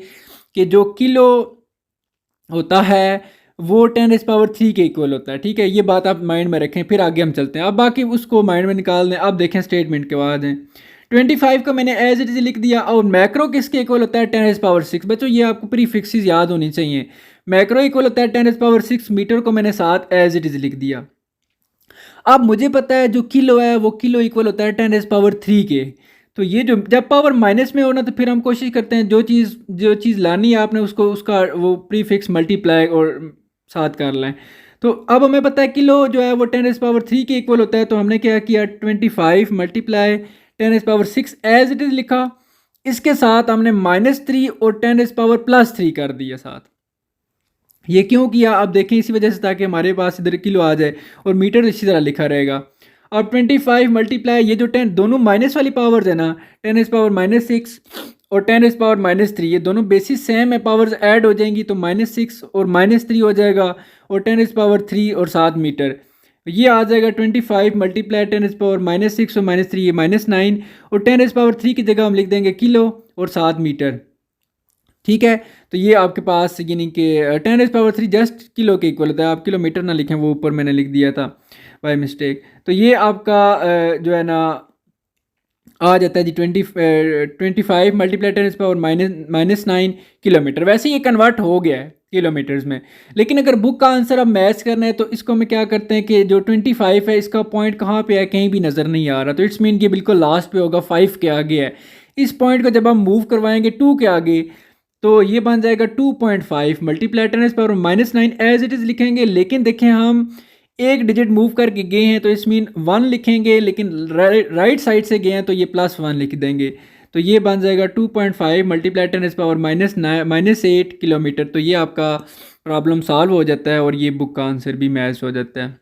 कि जो किलो होता है वो 10⁻³ के इक्वल होता है। ठीक है, ये बात आप माइंड में रखें, फिर आगे हम चलते हैं। अब बाकी उसको माइंड में निकाल दें। अब देखें स्टेटमेंट के बाद हैं 25 का मैंने एज इट इज लिख दिया, और मैक्रो किसके इक्वल होता है 10⁻6। बच्चों ये आपको प्रीफिक्सेस याद होनी चाहिए, मैक्रो इक्वल होता है 10⁻6, मीटर को मैंने साथ एज इट इज लिख दिया। अब मुझे पता है जो किलो है वो किलो इक्वल होता है 10⁻³ के, तो ये जो जब पावर माइनस में होना तो फिर हम कोशिश करते हैं जो चीज़ लानी है आपने उसका वो प्रीफिक्स मल्टीप्लाई और साथ कर लें। तो अब हमें पता है किलो जो है वो 10⁻³ के इक्वल होता है, तो हमने क्या किया 25 मल्टीप्लाई 10⁻6 एज इट इज़ लिखा, इसके साथ हमने -3 और 10⁻+3 कर दिया साथ। ये क्यों किया आप देखें, इसी वजह से ताकि हमारे पास इधर किलो आ जाए और मीटर इसी तरह लिखा रहेगा। अब 25 मल्टीप्लाई ये जो 10 दोनों माइनस वाली पावर्स है ना, 10⁻⁻6 और 10⁻⁻3 ये दोनों बेसिस सेम है, पावर्स ऐड हो जाएंगी तो -6 और -3 हो जाएगा और 10⁻³ और 7 मीटर। ये आ जाएगा 25 मल्टीप्लाई 10⁻⁻6 और -3 ये -9 और 10⁻³ की जगह हम लिख देंगे किलो और 7 मीटर। ठीक है, तो ये आपके पास यानी कि 10⁻³ जस्ट किलो के इक्वल होता है, आप किलोमीटर ना लिखें, वो ऊपर मैंने लिख दिया था बाय मिस्टेक। तो ये आपका जो है ना आ जाता है जी 25 मल्टीप्लाई 10⁻⁻9 किलोमीटर। वैसे ये कन्वर्ट हो गया है किलोमीटर्स में, लेकिन अगर बुक का आंसर अब मैच करना है तो इसको हमें क्या करते हैं कि जो 25 है इसका पॉइंट कहाँ पे है, कहीं भी नज़र नहीं आ रहा, तो इट्स मीन कि बिल्कुल लास्ट पे होगा, 5 के आगे है। इस पॉइंट को जब हम मूव करवाएंगे 2 के आगे तो ये बन जाएगा 2.5 मल्टीप्लाई 10⁻⁻9 एज इट इज़ लिखेंगे, लेकिन देखें हम एक डिजिट मूव करके गए हैं तो इस मीन 1 लिखेंगे, लेकिन राइट साइड से गए हैं तो ये +1 लिख देंगे, तो ये बन जाएगा 2.5 मल्टीप्लाई 10⁻⁻8 किलोमीटर। तो ये आपका प्रॉब्लम सॉल्व हो जाता है और ये बुक का आंसर भी मैच हो जाता है।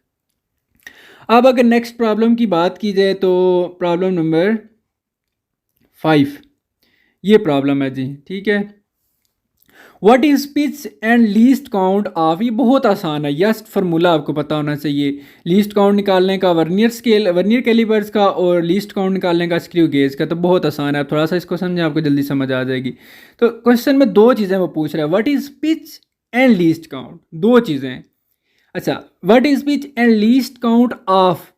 अब अगर नेक्स्ट प्रॉब्लम की बात की जाए तो प्रॉब्लम नंबर 5 ये प्रॉब्लम है जी, ठीक है। What is pitch and least count of, ये बहुत आसान है, यस फार्मूला आपको पता होना चाहिए। लीस्ट काउंट निकालने का वर्नियर कैलिपर्स का और लीस्ट काउंट निकालने का स्क्रू गेज का, तो बहुत आसान है, आप थोड़ा सा इसको समझें आपको जल्दी समझ आ जाएगी। तो क्वेश्चन में दो चीज़ें वो पूछ रहा है, what is pitch and least count, दो चीज़ें। अच्छा, what is pitch and least count of,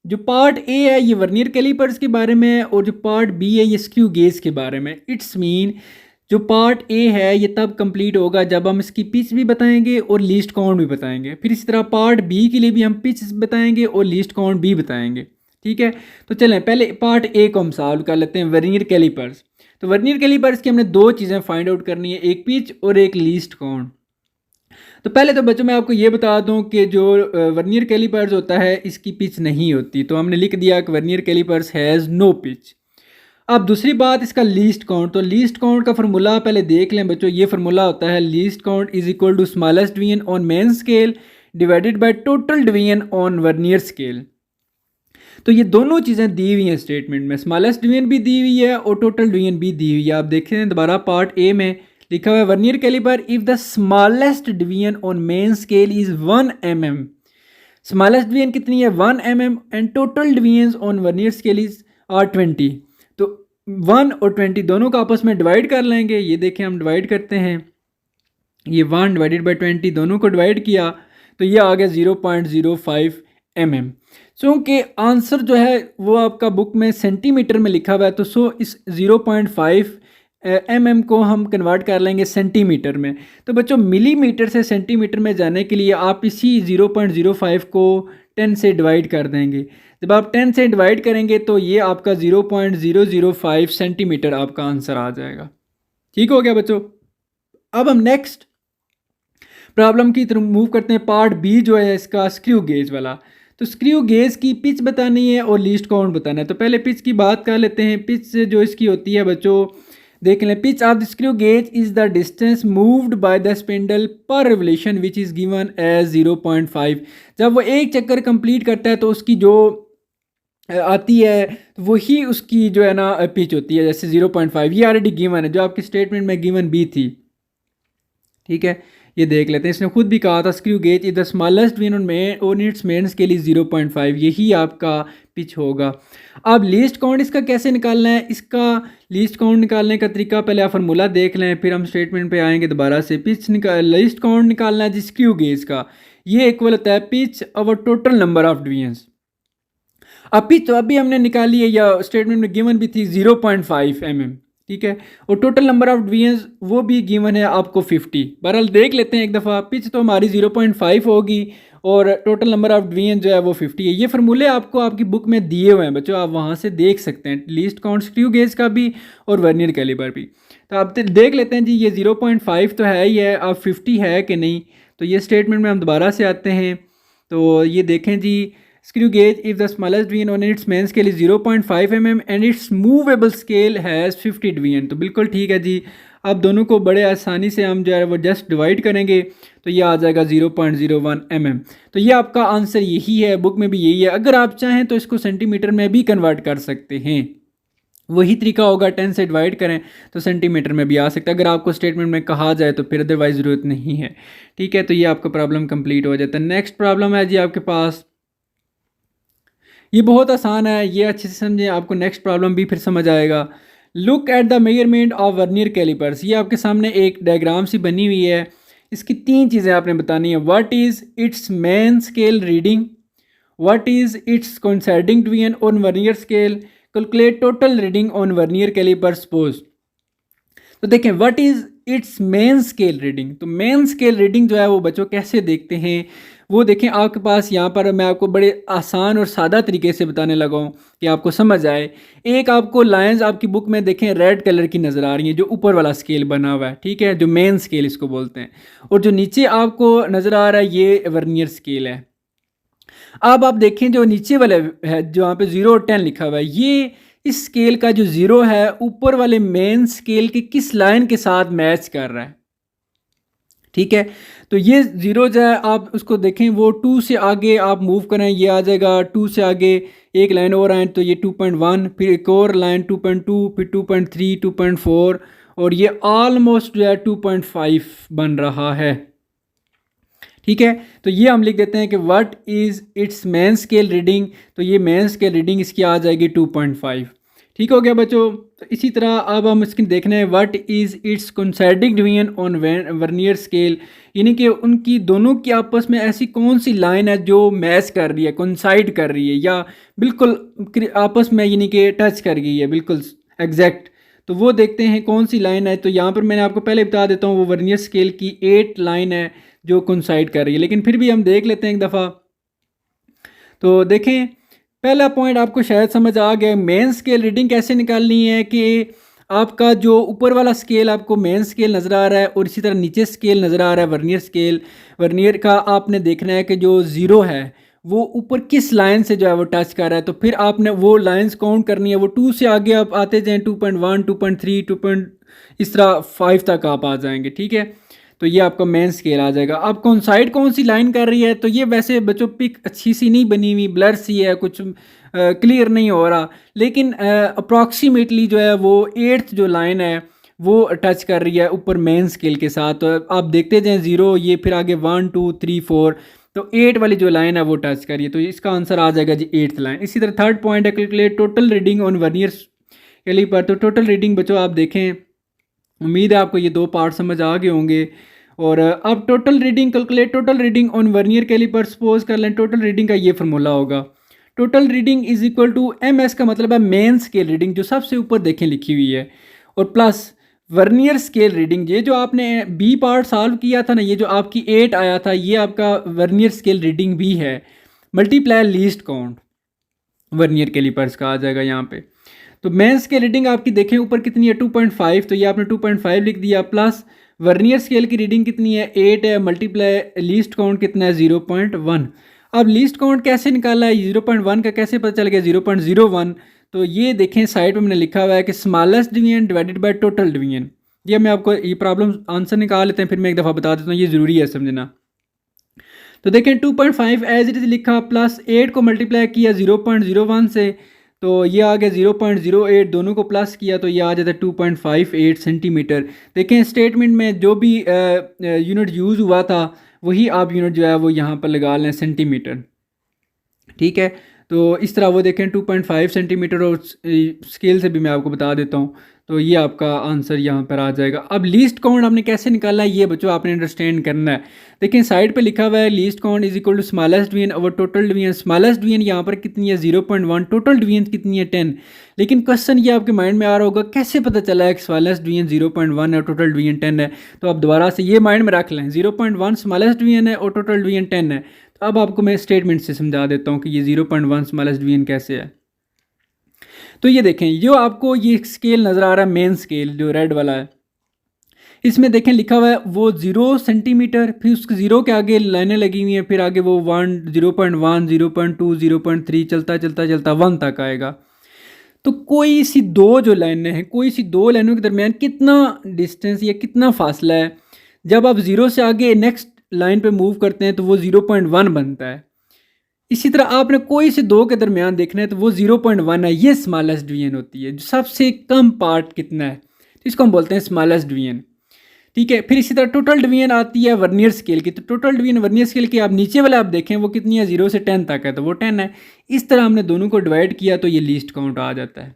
जो पार्ट ए है ये वर्नियर कैलिपर्स के बारे में है और जो पार्ट बी है ये स्क्रू गेज के बारे में। इट्स मीन जो पार्ट ए है ये तब कंप्लीट होगा जब हम इसकी पिच भी बताएंगे और लीस्ट काउंट भी बताएंगे, फिर इसी तरह पार्ट बी के लिए भी हम पिच बताएंगे और लीस्ट काउंट भी बताएंगे। ठीक है, तो चलें पहले पार्ट ए को हम सॉल्व कर लेते हैं, वर्नियर कैलिपर्स। तो वर्नियर कैलिपर्स की हमने दो चीज़ें फाइंड आउट करनी है, एक पिच और एक लीस्ट काउंट। तो पहले तो बच्चों मैं आपको ये बता दूं कि जो वर्नियर कैलिपर्स होता है इसकी पिच नहीं होती, तो हमने लिख दिया कि vernier callipers has no pitch. अब दूसरी बात इसका लीस्ट काउंट, तो लीस्ट काउंट का फार्मूला पहले देख लें बच्चों, ये फार्मूला होता है least count is equal to smallest division on main scale divided by total division on vernier scale. तो ये दोनों चीज़ें दी हुई हैं स्टेटमेंट में, स्मॉलेस्ट डिवीजन भी दी हुई है और टोटल डिवीजन भी दी हुई है। आप देखें दोबारा पार्ट ए में लिखा हुआ है vernier calliper if the smallest division on main scale is 1 mm, smallest division कितनी है 1 mm and total division on vernier scale is are 20। तो 1 और 20 दोनों को आपस में डिवाइड कर लेंगे, ये देखें हम डिवाइड करते हैं, ये 1 डिवाइडेड बाई 20 दोनों को डिवाइड किया तो ये आ गया 0.05 mm। चूँकि आंसर जो है वो आपका बुक में सेंटीमीटर में लिखा हुआ है, तो सो इस 0.5 mm को हम कन्वर्ट कर लेंगे सेंटीमीटर में। तो बच्चों मिलीमीटर से सेंटीमीटर में जाने के लिए आप इसी 0.05 को 10 से डिवाइड कर देंगे। जब आप 10 से डिवाइड करेंगे तो ये आपका 0.005 सेंटीमीटर आपका आंसर आ जाएगा। ठीक हो गया बच्चों। अब हम नेक्स्ट प्रॉब्लम की तरफ मूव करते हैं, पार्ट बी जो है इसका स्क्रू गेज वाला। तो स्क्रू गेज की पिच बतानी है और लीस्ट काउंट बताना है। तो पहले पिच की बात कर लेते हैं। पिच जो इसकी होती है बच्चों देख लें, pitch of the screw gauge is the distance moved by the spindle per revolution which is given as 0.5। जब वो एक चक्कर कंप्लीट करता है तो उसकी जो आती है वही उसकी जो है ना पिच होती है, जैसे 0.5 ये ऑलरेडी गिवन है, जो आपकी स्टेटमेंट में गिवन भी थी। ठीक है, ये देख लेते हैं, इसने खुद भी कहा था screw gauge is the smallest division on its main scale is 0.5, यही आपका पिच होगा। अब लीस्ट काउंट इसका कैसे निकालना है, इसका लीस्ट काउंट निकालने का तरीका पहले आप फार्मूला देख लें, फिर हम स्टेटमेंट पे आएंगे दोबारा से। पिच लीस्ट काउंट निकालना है जी स्क्रू गेज का, ये इक्वल होता है pitch over total number of divisions. अब पिच तो अभी हमने निकाली है या स्टेटमेंट में गिवन भी थी 0.5 mm, ठीक है, और टोटल नंबर ऑफ डिवीजन्स वो भी गिवन है आपको 50। बहरहाल देख लेते हैं एक दफ़ा, पिच तो हमारी 0.5 होगी और टोटल नंबर ऑफ डिवीजन जो है वो 50 है। ये फार्मूले आपको आपकी बुक में दिए हुए हैं बच्चों, आप वहाँ से देख सकते हैं, लीस्ट काउंट स्क्रू गेज का भी और वर्नियर कैलिपर भी। तो आप देख लेते हैं जी, ये 0.5 तो है ही है, अब 50 है कि नहीं। तो ये स्टेटमेंट में हम दोबारा से आते हैं, तो ये देखें जी, screw gauge if the smallest division on its main scale is 0.5 mm and its movable scale has 50 division. तो बिल्कुल ठीक है जी। अब दोनों को बड़े आसानी से हम जो है वो जस्ट डिवाइड करेंगे तो ये आ जाएगा 0.01 mm। तो ये आपका आंसर यही है, बुक में भी यही है। अगर आप चाहें तो इसको सेंटीमीटर में भी कन्वर्ट कर सकते हैं, वही तरीका होगा, 10 से डिवाइड करें तो सेंटीमीटर में भी आ सकता है अगर आपको स्टेटमेंट में कहा जाए तो, फिर अदरवाइज ज़रूरत नहीं है। ठीक है, तो ये आपका प्रॉब्लम कंप्लीट हो जाता है। नेक्स्ट प्रॉब्लम है जी आपके पास, ये बहुत आसान है, ये अच्छे से समझें, आपको नेक्स्ट प्रॉब्लम भी फिर समझ आएगा। Look at the measurement of vernier callipers. ये आपके सामने एक डायग्राम सी बनी हुई है, इसकी 3 चीज़ें आपने बतानी है। What is its main scale reading, what is its coinciding division on vernier scale, calculate total reading on vernier calliper suppose. तो देखें what is its main scale reading, तो मेन स्केल रीडिंग जो है वो बच्चों कैसे देखते हैं वो देखें। आपके पास यहाँ पर मैं आपको बड़े आसान और सादा तरीके से बताने लगा हूँ कि आपको समझ आए। एक आपको लाइंस आपकी बुक में देखें रेड कलर की नज़र आ रही हैं, जो ऊपर वाला स्केल बना हुआ है, ठीक है, जो मेन स्केल इसको बोलते हैं। और जो नीचे आपको नज़र आ रहा है ये वर्नियर स्केल है। अब आप देखें जो नीचे वाले है, जो यहाँ पे 0 और 10 लिखा हुआ है, ये इस स्केल का जो 0 है ऊपर वाले मेन स्केल के किस लाइन के साथ मैच कर रहा है। ठीक है, तो ये 0 जो है आप उसको देखें, वो 2 से आगे आप मूव करें, ये आ जाएगा 2 से आगे एक लाइन और आए तो ये 2.1, फिर एक और लाइन 2.2, फिर 2.3, 2.4 और ये ऑलमोस्ट जो है 2.5 बन रहा है। ठीक है, तो ये हम लिख देते हैं कि what is its main scale reading, तो ये मेन स्केल रीडिंग इसकी आ जाएगी 2.5। ठीक हो गया बच्चों। तो इसी तरह अब हम इसकी देखना है what is its coinciding division on vernier scale, यानी कि उनकी दोनों की आपस में ऐसी कौन सी लाइन है जो मैच कर रही है, कोइंसाइड कर रही है या बिल्कुल आपस में यानी कि टच कर गई है बिल्कुल एग्जैक्ट। तो वो देखते हैं कौन सी लाइन है। तो यहाँ पर मैंने आपको पहले बता देता हूँ, वो वर्नियर स्केल की 8 लाइन है जो कोइंसाइड कर रही है, लेकिन फिर भी हम देख लेते हैं एक दफ़ा। तो देखें, पहला पॉइंट आपको शायद समझ आ गया, मेन स्केल रीडिंग कैसे निकालनी है कि आपका जो ऊपर वाला स्केल आपको मेन स्केल नज़र आ रहा है और इसी तरह नीचे स्केल नज़र आ रहा है वर्नियर स्केल, वर्नियर का आपने देखना है कि जो 0 है वो ऊपर किस लाइन से जो है वो टच कर रहा है। तो फिर आपने वो लाइंस काउंट करनी है, वो 2 से आगे आप आते जाएँ, 2.1, 2.3, 2. इस तरह 5 तक आप आ जाएंगे। ठीक है, तो ये आपका मेन स्केल आ जाएगा। अब कौन कौन सी लाइन कर रही है, तो ये वैसे बच्चों पिक अच्छी सी नहीं बनी हुई, ब्लर सी है, कुछ क्लियर नहीं हो रहा, लेकिन अप्रॉक्सीमेटली जो है वो 8th जो लाइन है वो टच कर रही है ऊपर मेन स्केल के साथ। तो आप देखते जाएं 0, ये फिर आगे 1, 2, 3, 4, तो 8 वाली जो लाइन है वो टच कर रही है, तो इसका आंसर आ जाएगा जी 8th लाइन। इसी तरह थर्ड पॉइंट है calculate total reading on vernier calliper. तो टोटल रीडिंग बच्चों आप देखें, उम्मीद है आपको ये 2 पार्ट समझ आ गए होंगे। और अब total reading, calculate total reading on vernier calliper. Suppose कर लें टोटल रीडिंग का ये फार्मूला होगा, total reading is equal to MS का मतलब है मेन स्केल रीडिंग जो सबसे ऊपर देखें लिखी हुई है, और प्लस वर्नियर स्केल रीडिंग, ये जो आपने B पार्ट सॉल्व किया था ना, ये जो आपकी 8 आया था, ये आपका वर्नियर स्केल रीडिंग भी है, multiply least count vernier callipers का आ जाएगा यहाँ पे। तो मेन स्केल रीडिंग आपकी देखें ऊपर कितनी है 2.5, तो ये आपने 2.5 लिख दिया, प्लस वर्नियर स्केल की रीडिंग कितनी है 8 है, मल्टीप्लाई लीस्ट काउंट कितना है 0.1। अब लीस्ट काउंट कैसे निकाला है, 0.1 का कैसे पता चल गया 0.01। तो ये देखें साइड पे मैंने लिखा हुआ है कि smallest division divided by total division. ये मैं आपको ये प्रॉब्लम आंसर निकाल लेते हैं, फिर मैं एक दफ़ा बता देता हूँ, ये ज़रूरी है समझना। तो देखें 2.5 एज इट इज़ लिखा, प्लस 8 को मल्टीप्लाई किया 0.01 से, तो ये आ गया 0.08, दोनों को प्लस किया तो ये आ जाता है 2.58 सेंटीमीटर। देखें स्टेटमेंट में जो भी यूनिट यूज़ हुआ था वही आप यूनिट जो है वो यहाँ पर लगा लें सेंटीमीटर। ठीक है, तो इस तरह वो देखें 2.5 सेंटीमीटर, और स्केल से भी मैं आपको बता देता हूँ, तो ये आपका आंसर यहाँ पर आ जाएगा। अब लीस्ट काउंट आपने कैसे निकालना है ये बच्चों आपने अंडरस्टैंड करना है। देखिए साइड पे लिखा हुआ है least count is equal to smallest division over total division. Smallest division यहाँ पर कितनी है 0.1, टोटल डिवीजन कितनी है 10। लेकिन क्वेश्चन ये आपके माइंड में आ रहा होगा कैसे पता चला है कि स्मॉलेस्ट डिवीजन 0.1 है और टोटल डिवीजन 10 है। तो आप दोबारा से ये माइंड में रख लें, 0.1 स्मॉलेस्ट डिवीजन है और टोटल डिवीजन 10 है। तो अब आपको मैं स्टेटमेंट से समझा देता हूँ कि ये 0.1 स्मॉलेस्ट डिवीजन कैसे है। तो ये देखें, जो आपको ये स्केल नज़र आ रहा है मेन स्केल जो रेड वाला है, इसमें देखें लिखा हुआ है वो 0 सेंटीमीटर, फिर उसके 0 के आगे लाइनें लगी हुई हैं, फिर आगे वो 1, 0.1, 0.2, 0.3 चलता चलता चलता 1 तक आएगा। तो कोई सी दो जो लाइनें हैं, कोई सी दो लाइनों के दरमियान कितना डिस्टेंस या कितना फासला है, जब आप 0 से आगे नेक्स्ट लाइन पे मूव करते हैं तो वो 0.1 बनता है। इसी तरह आपने कोई से दो के दरमियान देखना है तो वो 0.1 है, ये स्मॉलेस्ट डिवीजन होती है। जो सबसे कम पार्ट कितना है तो इसको हम बोलते हैं स्मॉलेस्ट डिवीजन। ठीक है, फिर इसी तरह टोटल डिवीजन आती है वर्नियर स्केल की। तो टोटल डिवीजन वर्नियर स्केल की आप नीचे वाला आप देखें वो कितनी है, 0 से 10 तक है तो वो 10 है। इस तरह हमने दोनों को डिवाइड किया तो ये लीस्ट काउंट आ जाता है।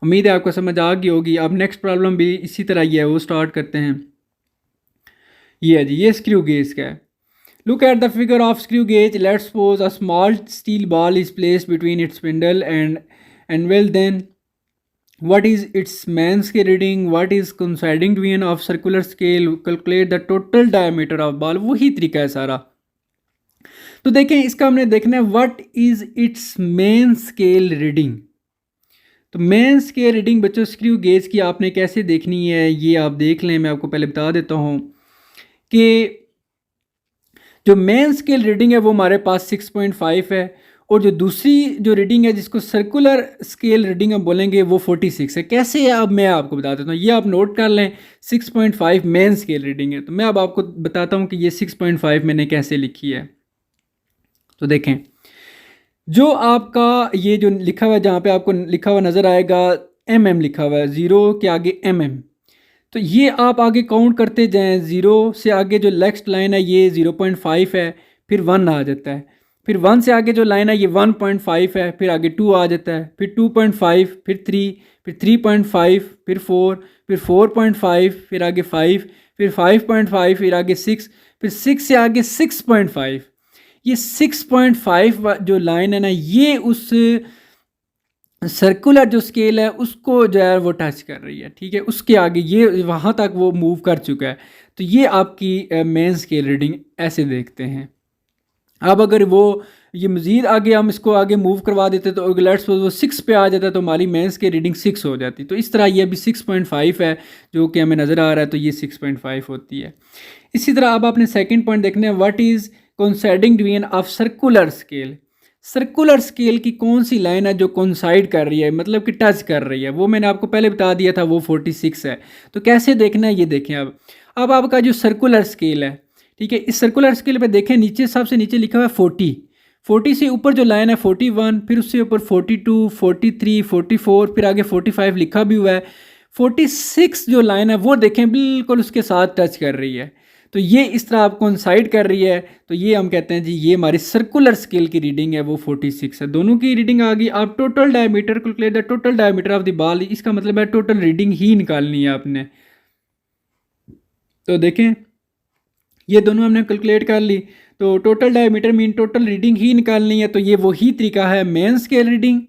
उम्मीद है आपको समझ आ गई होगी। अब नेक्स्ट प्रॉब्लम भी इसी तरह ही है, वो स्टार्ट करते हैं। ये है जी, ये स्क्रू गेज का है। Look at the figure of screw gauge. Let's suppose a small steel ball is placed between its spindle and well then what is its main scale reading? What is coinciding division of circular scale? Calculate the total diameter of ball. वही तरीका है सारा। तो देखें इसका हमने देखना है what is its main scale reading। तो मेन स्केल रीडिंग बच्चों स्क्रू गेज की आपने कैसे देखनी है ये आप देख लें। मैं आपको पहले बता देता हूँ कि जो मेन स्केल रीडिंग है वो हमारे पास 6.5 है, और जो दूसरी जो रीडिंग है जिसको सर्कुलर स्केल रीडिंग हम बोलेंगे वो 46 है। कैसे है अब मैं आपको बता देता हूँ, ये आप नोट कर लें। 6.5 मेन स्केल रीडिंग है, तो मैं अब आपको बताता हूँ कि ये 6.5 मैंने कैसे लिखी है। तो देखें जो आपका ये जो लिखा हुआ है, जहाँ पे आपको लिखा हुआ नज़र आएगा mm लिखा हुआ है, 0 के आगे mm, तो ये आप आगे काउंट करते जाएं। 0 से आगे जो नेक्स्ट लाइन है ये 0.5 है, फिर 1 आ जाता है। फिर 1 से आगे जो लाइन है ये 1.5 है, फिर आगे 2 आ जाता है, फिर 2.5, फिर 3, फिर 3.5, फिर 4, फिर 4.5, फिर आगे 5, फिर 5.5, फिर आगे 6, फिर 6 से आगे 6.5। ये 6.5 जो लाइन है ना, ये उस सर्कुलर जो स्केल है उसको जो है वो टच कर रही है। ठीक है, उसके आगे ये वहाँ तक वो मूव कर चुका है। तो ये आपकी मेन स्केल रीडिंग ऐसे देखते हैं। अब अगर वो ये मज़ीद आगे हम इसको आगे मूव करवा देते तो लेट्स वो 6 पे आ जाता तो हमारी मेंस की रीडिंग 6 हो जाती। तो इस तरह ये अभी 6.5 है जो कि हमें नज़र आ रहा है, तो ये 6.5 होती है। इसी तरह अब आपने सेकंड पॉइंट देखना है, what is coinciding division of circular scale. Circular scale की कौन सी लाइन है जो कोइंसाइड कर रही है, मतलब कि टच कर रही है। वो मैंने आपको पहले बता दिया था, वो 46 है। तो कैसे देखना है ये देखें। अब आपका जो सर्कुलर स्केल है, ठीक है, इस सर्कुलर स्केल पे देखें नीचे सबसे नीचे लिखा हुआ है 40 से ऊपर जो लाइन है 41, फिर उससे ऊपर 42, 43, 44, फिर आगे 45 लिखा भी हुआ है। 46 जो लाइन है वो देखें बिल्कुल उसके साथ टच कर रही है। तो ये इस तरह आपको कोइंसाइड कर रही है। तो ये हम कहते हैं जी ये हमारी सर्कुलर स्केल की रीडिंग है, वो 46 है। दोनों की रीडिंग आ गई। आप total diameter calculate the total diameter of the ball, इसका मतलब है टोटल रीडिंग ही निकालनी है आपने। तो देखें ये दोनों हमने कैलकुलेट कर ली, तो total diameter mean total reading ही निकालनी है। तो ये वही तरीका है मेन स्केल रीडिंग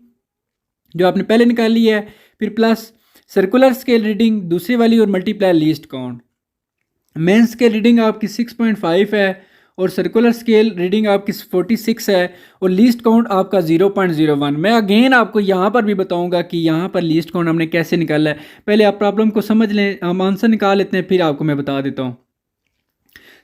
जो आपने पहले निकाली है, फिर प्लस सर्कुलर स्केल रीडिंग दूसरी वाली और multiply least count. Main scale reading आपकी 6.5 है और सर्कुलर स्केल रीडिंग आपकी 46 है और लीस्ट काउंट आपका 0.01। मैं अगेन आपको यहाँ पर भी बताऊँगा कि यहाँ पर लीस्ट काउंट हमने कैसे निकाला है। पहले आप प्रॉब्लम को समझ लें, हम आंसर निकाल लेते हैं, फिर आपको मैं बता देता हूँ।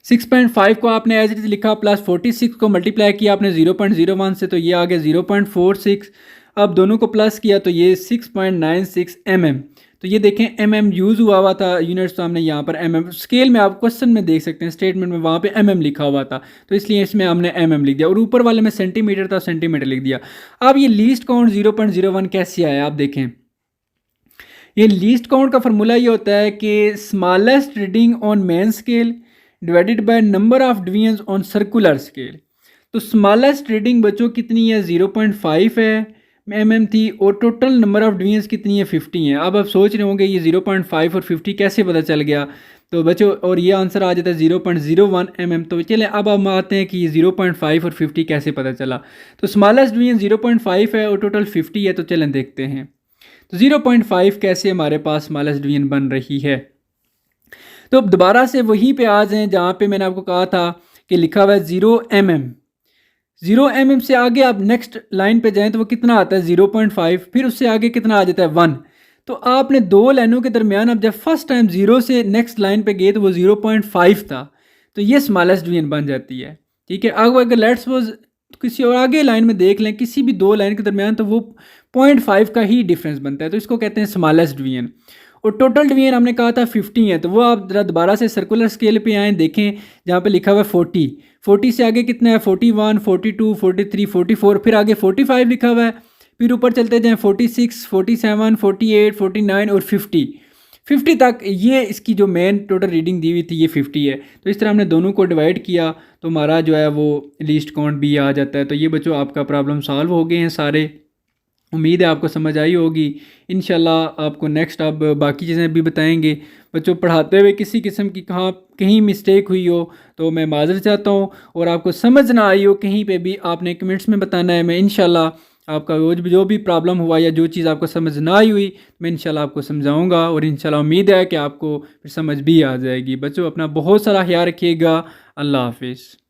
6.5 को आपने एज इट इज लिखा, प्लस 46 को मल्टीप्लाई किया आपने 0.01 से, तो ये आ गया 0.46। अब दोनों को प्लस किया तो ये 6.96 mm। तो ये देखें mm यूज़ हुआ था यूनिट्स, तो हमने यहाँ पर mm स्केल में आप क्वेश्चन में देख सकते हैं, स्टेटमेंट में वहाँ पे mm लिखा हुआ था, तो इसलिए इसमें हमने mm लिख दिया, और ऊपर वाले में सेंटीमीटर था सेंटीमीटर लिख दिया। अब ये लीस्ट काउंट 0.01 कैसे आया आप देखें। ये लीस्ट काउंट का फार्मूला ये होता है कि smallest reading on main scale divided by number of divisions on circular scale. तो स्मॉलेस्ट रीडिंग बच्चों कितनी है, 0.5 है mm थी, और टोटल नंबर ऑफ डिवीजन्स कितनी है, 50 है। अब आप सोच रहे होंगे ये 0.5 और 50 कैसे पता चल गया, तो बच्चों और ये आंसर आ जाता है 0.01 mm। तो चलें अब हम आते हैं कि ये 0.5 और 50 कैसे पता चला। तो स्मॉलेस्ट डिवीजन 0.5 है और टोटल 50 है, तो चलें देखते हैं। तो 0.5 कैसे हमारे पास स्मॉलेस्ट डिवीजन बन रही है। तो अब दोबारा से वहीं पे आ जाएं जहाँ पे मैंने आपको कहा था कि लिखा हुआ है 0 mm। 0 mm से आगे आप नेक्स्ट लाइन पे जाएं तो वो कितना आता है 0.5, फिर उससे आगे कितना आ जाता है 1। तो आपने दो लाइनों के दरमियान अब जब फर्स्ट टाइम 0 से नेक्स्ट लाइन पे गए तो वो 0.5 था, तो ये स्मॉलेस्ट डिवीजन बन जाती है। ठीक है, अब अगर लेट्स सपोज किसी और आगे लाइन में देख लें, किसी भी दो लाइन के दरमियान, तो वो 0.5 का ही डिफरेंस बनता है, तो इसको कहते हैं स्मॉलेस्ट डिवीजन। और टोटल डिवीजन हमने कहा था 50 है, तो वो आप ज़रा दोबारा से सर्कुलर स्केल पे आएँ, देखें जहाँ पे लिखा हुआ है 40, 40 से आगे कितना है 41, 42, 43, 44, फिर आगे 45 लिखा हुआ है, फिर ऊपर चलते जाएँ 46, 47, 48, 49 और 50 तक। ये इसकी जो मेन टोटल रीडिंग दी हुई थी ये 50 है। तो इस तरह हमने दोनों को डिवाइड किया तो हमारा जो है वो लीस्ट काउंट भी आ जाता है। तो ये बच्चों आपका प्रॉब्लम सॉल्व हो गए हैं सारे। उम्मीद है आपको समझ आई होगी। इंशाल्लाह आपको नेक्स्ट अब बाकी चीज़ें भी बताएंगे। बच्चों पढ़ाते हुए किसी किस्म की कहीं मिस्टेक हुई हो तो मैं माज़रत चाहता हूँ, और आपको समझ ना आई हो कहीं पे भी आपने कमेंट्स में बताना है। मैं इंशाल्लाह आपका जो भी प्रॉब्लम हुआ या जो चीज़ आपको समझ ना आई हुई मैं इंशाल्लाह आपको समझाऊंगा, और इंशाल्लाह उम्मीद है कि आपको फिर समझ भी आ जाएगी। बच्चों अपना बहुत सारा ख्याल रखिएगा। अल्लाह हाफिज़।